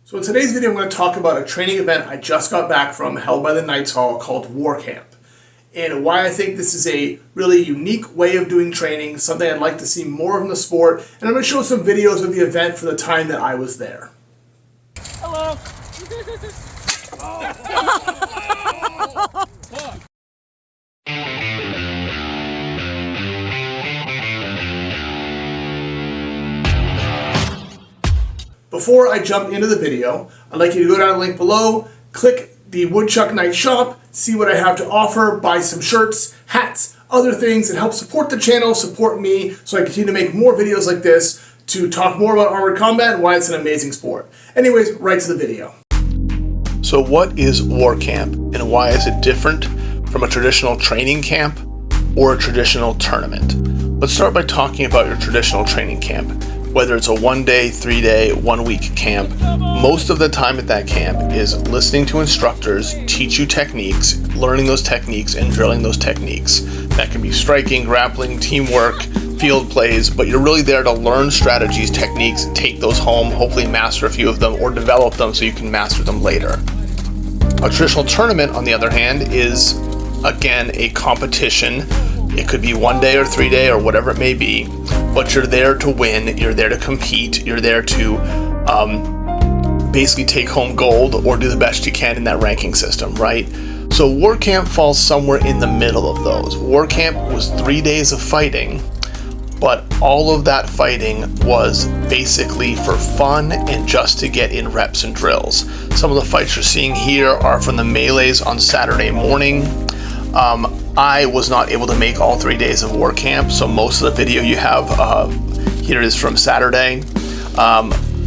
So in today's video, I'm going to talk about a training event I just got back from, held by the Knights Hall, called War Camp, and why I think this is a really unique way of doing training, something I'd like to see more of in the sport, and I'm going to show some videos of the event for the time that I was there. Hello! Before I jump into the video, I'd like you to go down the link below, click the Woodchuck Knight shop, see what I have to offer, buy some shirts, hats, other things, and help support the channel, support me, so I continue to make more videos like this to talk more about armored combat and why it's an amazing sport. Anyways, right to the video. So what is War Camp, and why is it different from a traditional training camp or a traditional tournament? Let's start by talking about your traditional training camp. Whether it's a 1-day, 3-day, 1-week camp, most of the time at that camp is listening to instructors teach you techniques, learning those techniques, and drilling those techniques. That can be striking, grappling, teamwork, field plays, but you're really there to learn strategies, techniques, take those home, hopefully master a few of them, or develop them so you can master them later. A traditional tournament, on the other hand, is, again, a competition. It could be 1-day or 3-day or whatever it may be, but you're there to win, you're there to compete, you're there to basically take home gold or do the best you can in that ranking system, right? So War Camp falls somewhere in the middle of those. War Camp was 3 days of fighting, but all of that fighting was basically for fun and just to get in reps and drills. Some of the fights you're seeing here are from the melees on Saturday morning. I was not able to make all 3 days of War Camp, so most of the video you have here is from Saturday.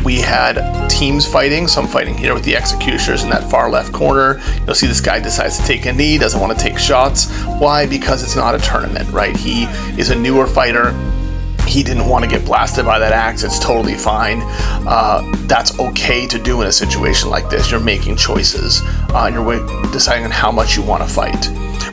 We had teams fighting, so I'm fighting here with the executioners in that far left corner. You'll see this guy decides to take a knee, doesn't want to take shots. Why? Because it's not a tournament, right? He is a newer fighter. He didn't want to get blasted by that axe. It's totally fine. That's okay to do in a situation like this. You're making choices. And you're deciding on how much you want to fight.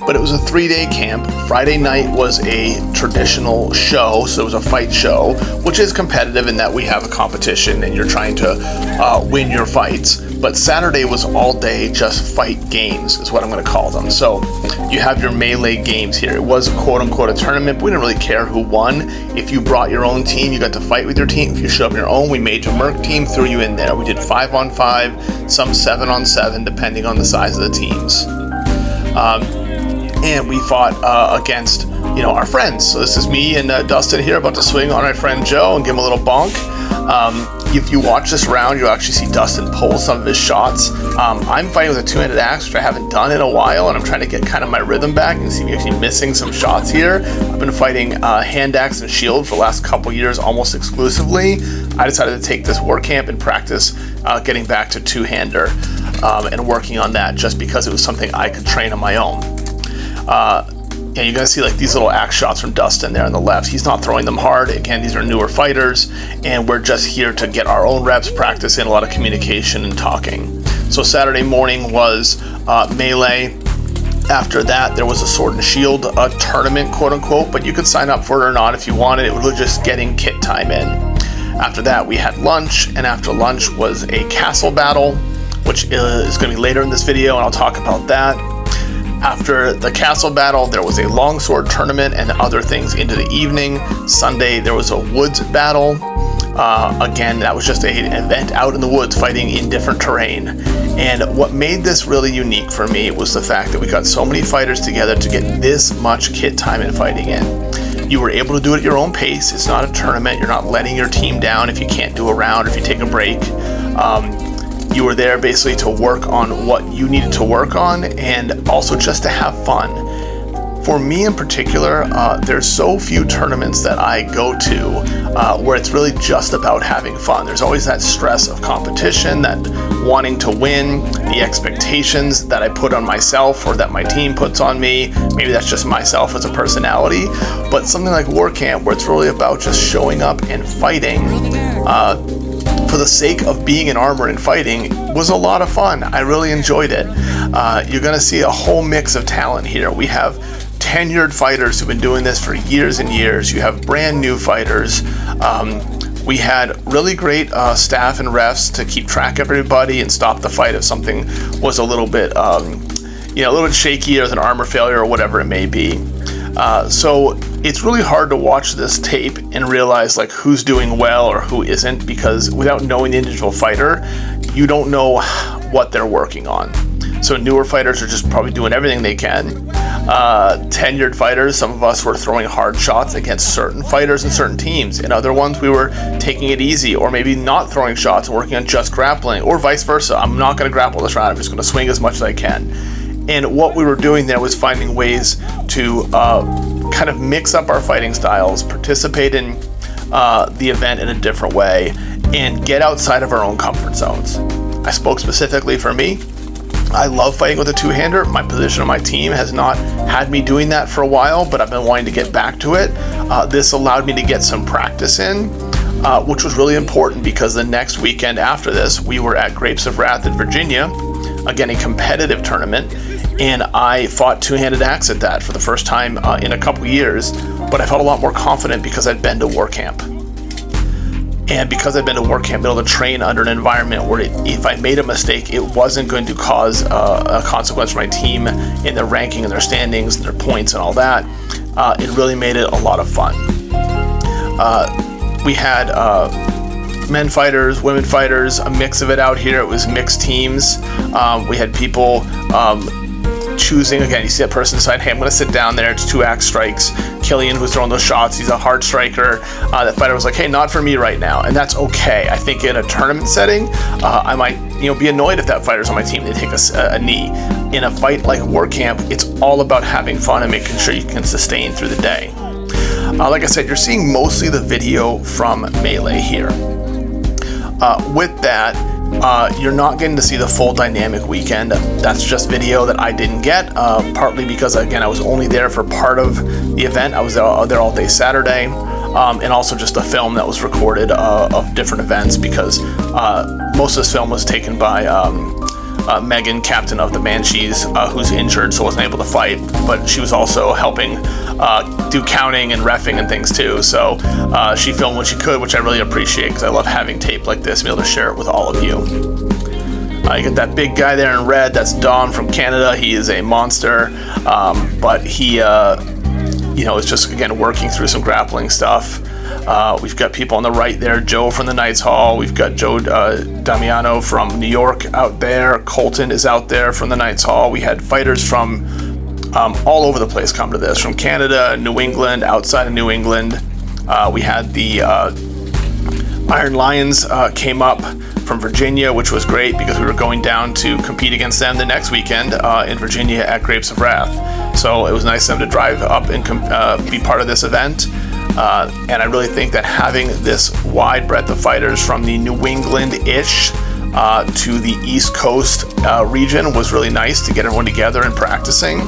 But it was a 3-day camp. Friday night was a traditional show, so it was a fight show, which is competitive in that we have a competition and you're trying to win your fights. But Saturday was all day just fight games, is what I'm going to call them. So you have your melee games here. It was quote-unquote a tournament, but we didn't really care who won. If you brought your own team, you got to fight with your team. If you showed up your own, we made your merc team, threw you in there. We did 5-on-5, some 7-on-7, depending on the size of the teams. And we fought against, our friends. So this is me and Dustin here about to swing on my friend Joe and give him a little bonk. If you watch this round, you'll actually see Dustin pull some of his shots. I'm fighting with a two-handed axe, which I haven't done in a while, and I'm trying to get kind of my rhythm back. You can see me actually missing some shots here. I've been fighting hand axe and shield for the last couple years almost exclusively. I decided to take this War Camp and practice getting back to two-hander and working on that just because it was something I could train on my own. Yeah, you're going to see like these little axe shots from Dustin there on the left. He's not throwing them hard. Again, these are newer fighters, and we're just here to get our own reps, practice, and a lot of communication and talking. So Saturday morning was melee. After that, there was a sword and shield tournament, quote unquote, but you could sign up for it or not if you wanted. It was just getting kit time in. After that, we had lunch, and after lunch was a castle battle, which is going to be later in this video, and I'll talk about that. After the castle battle, there was a longsword tournament and other things into the evening. Sunday, there was a woods battle. Again, that was just an event out in the woods fighting in different terrain. And what made this really unique for me was the fact that we got so many fighters together to get this much kit time and fighting in. You were able to do it at your own pace. It's not a tournament. You're not letting your team down if you can't do a round or if you take a break. You were there basically to work on what you needed to work on and also just to have fun. For me in particular, there's so few tournaments that I go to where it's really just about having fun. There's always that stress of competition, that wanting to win, the expectations that I put on myself or that my team puts on me. Maybe that's just myself as a personality, but something like War Camp where it's really about just showing up and fighting for the sake of being in armor and fighting was a lot of fun. I really enjoyed it. You're going to see a whole mix of talent here. We have tenured fighters who've been doing this for years and years. You have brand new fighters. We had really great staff and refs to keep track of everybody and stop the fight if something was a little bit, a little bit shaky, or an armor failure or whatever it may be. So it's really hard to watch this tape and realize like who's doing well or who isn't, because without knowing the individual fighter, you don't know what they're working on. So newer fighters are just probably doing everything they can. Tenured fighters, some of us were throwing hard shots against certain fighters and certain teams, and other ones we were taking it easy, or maybe not throwing shots and working on just grappling, or vice versa. I'm not going to grapple this round, I'm just going to swing as much as I can. And what we were doing there was finding ways to kind of mix up our fighting styles, participate in the event in a different way, and get outside of our own comfort zones. I spoke specifically for me. I love fighting with a two-hander. My position on my team has not had me doing that for a while, but I've been wanting to get back to it. This allowed me to get some practice in, which was really important, because the next weekend after this, we were at Grapes of Wrath in Virginia, again, a competitive tournament, and I fought two-handed axe at that for the first time in a couple years, but I felt a lot more confident because I'd been to war camp. And because I'd been to war camp, been able to train under an environment where if I made a mistake, it wasn't going to cause a consequence for my team in their ranking and their standings and their points and all that, it really made it a lot of fun. We had men fighters, women fighters, a mix of it out here. It was mixed teams. We had people choosing, again, you see that person decide, hey, I'm going to sit down there, it's two axe strikes. Killian, who's throwing those shots, he's a hard striker. That fighter was like, hey, not for me right now, and that's okay. I think in a tournament setting, I might be annoyed if that fighter's on my team, they take a knee. In a fight like war camp, it's all about having fun and making sure you can sustain through the day. Like I said, you're seeing mostly the video from Melee here. With that, you're not getting to see the full dynamic weekend. That's just video that I didn't get, partly because, again, I was only there for part of the event. I was there all day Saturday, and also just a film that was recorded of different events, because most of this film was taken by Megan, captain of the Banshees, who's injured, so wasn't able to fight, but she was also helping do counting and reffing and things too, so she filmed when she could, which I really appreciate, because I love having tape like this and be able to share it with all of you. You get that big guy there in red, that's Don from Canada. He is a monster, but he is just, again, working through some grappling stuff. We've got people on the right there, Joe from the Knights Hall. We've got Joe Damiano from New York out there. Colton is out there from the Knights Hall. We had fighters from all over the place come to this, from Canada, New England, outside of New England. We had the Iron Lions came up from Virginia, which was great because we were going down to compete against them the next weekend in Virginia at Grapes of Wrath. So it was nice of them to drive up and be part of this event. And I really think that having this wide breadth of fighters from the New England-ish to the East Coast region was really nice to get everyone together and practicing.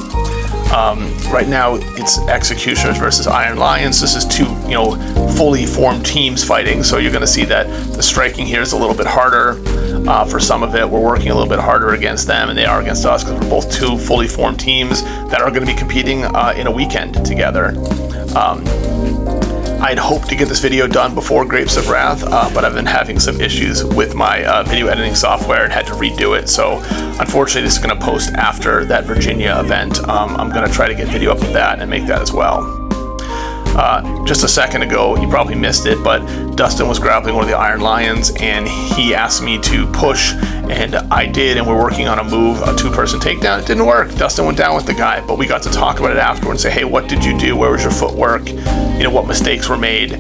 Right now it's Executioners versus Iron Lions. This is two, fully formed teams fighting, so you're going to see that the striking here is a little bit harder for some of it. We're working a little bit harder against them, and they are against us, because we're both two fully formed teams that are going to be competing in a weekend together. I'd hoped to get this video done before Grapes of Wrath, but I've been having some issues with my video editing software and had to redo it. So unfortunately, this is going to post after that Virginia event. I'm going to try to get video up of that and make that as well. Just a second ago, you probably missed it, but Dustin was grappling one of the Iron Lions, and he asked me to push, and I did, and we're working on a move, a two-person takedown. It didn't work. Dustin went down with the guy, but we got to talk about it afterward and say, hey, what did you do? Where was your footwork? What mistakes were made?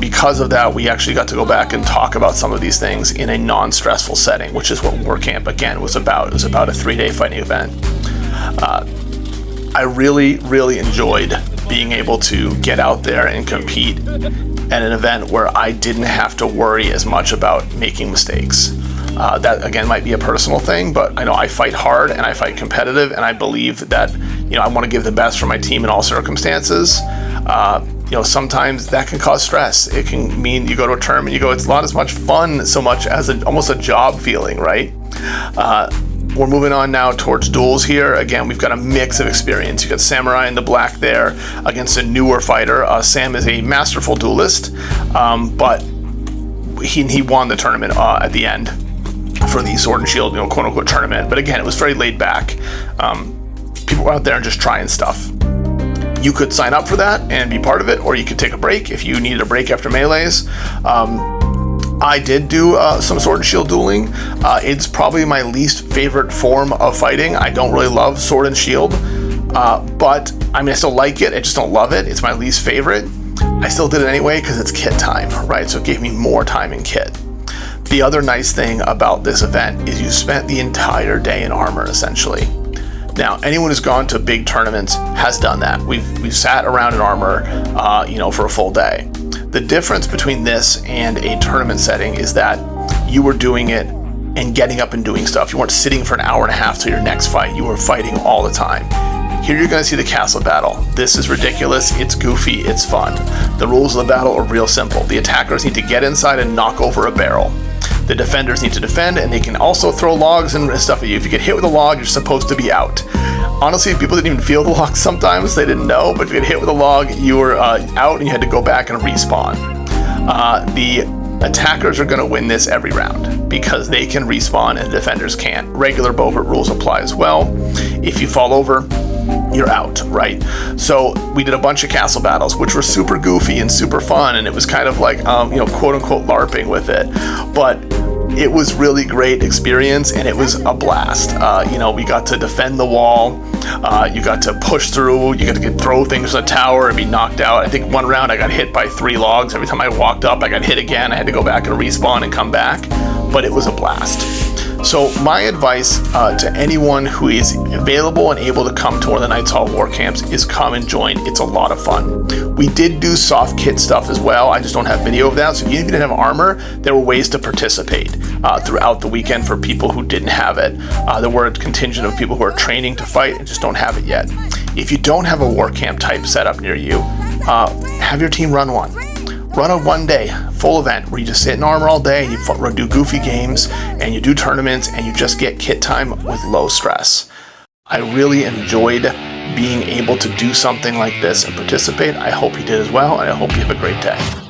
Because of that, we actually got to go back and talk about some of these things in a non-stressful setting, which is what War Camp, again, was about. It was about a 3-day fighting event. I really, really enjoyed being able to get out there and compete at an event where I didn't have to worry as much about making mistakes. That, again, might be a personal thing, but I know I fight hard and I fight competitive, and I believe that, I want to give the best for my team in all circumstances. Sometimes that can cause stress. It can mean you go to a tournament, it's not as much fun so much as almost a job feeling, right? We're moving on now towards duels here. Again, we've got a mix of experience. You got Samurai in the black there against a newer fighter. Sam is a masterful duelist, but he won the tournament at the end for the Sword and Shield, quote unquote tournament. But again, it was very laid back. People were out there and just trying stuff. You could sign up for that and be part of it, or you could take a break if you needed a break after melees. I did do some Sword and Shield dueling. It's probably my least favorite form of fighting. I don't really love Sword and Shield, but I mean, I still like it. I just don't love it. It's my least favorite. I still did it anyway because it's kit time, right? So it gave me more time in kit. The other nice thing about this event is you spent the entire day in armor, essentially. Now, anyone who's gone to big tournaments has done that. We've sat around in armor, for a full day. The difference between this and a tournament setting is that you were doing it and getting up and doing stuff. You weren't sitting for an hour and a half till your next fight. You were fighting all the time. Here you're going to see the castle battle. This is ridiculous, it's goofy, it's fun. The rules of the battle are real simple. The attackers need to get inside and knock over a barrel. The defenders need to defend, and they can also throw logs and stuff at you. If you get hit with a log, you're supposed to be out. Honestly, people didn't even feel the log sometimes, they didn't know, but if you get hit with a log, you were out and you had to go back and respawn. The attackers are going to win this every round because they can respawn and the defenders can't. Regular Beaufort rules apply as well. If you fall over, you're out, right? So we did a bunch of castle battles, which were super goofy and super fun, and it was kind of like, quote unquote LARPing with it. But it was really great experience, and it was a blast. We got to defend the wall. You got to push through. You got to throw things at the tower and be knocked out. I think one round I got hit by 3 logs. Every time I walked up, I got hit again. I had to go back and respawn and come back. But it was a blast. So my advice to anyone who is available and able to come to one of the Knights Hall War Camps is come and join. It's a lot of fun. We did do soft kit stuff as well. I just don't have video of that. So even if you didn't have armor, there were ways to participate throughout the weekend for people who didn't have it. There were a contingent of people who are training to fight and just don't have it yet. If you don't have a war camp type set up near you, have your team run one. Run a one-day full event where you just sit in armor all day, and you do goofy games, and you do tournaments, and you just get kit time with low stress. I really enjoyed being able to do something like this and participate. I hope you did as well, and I hope you have a great day.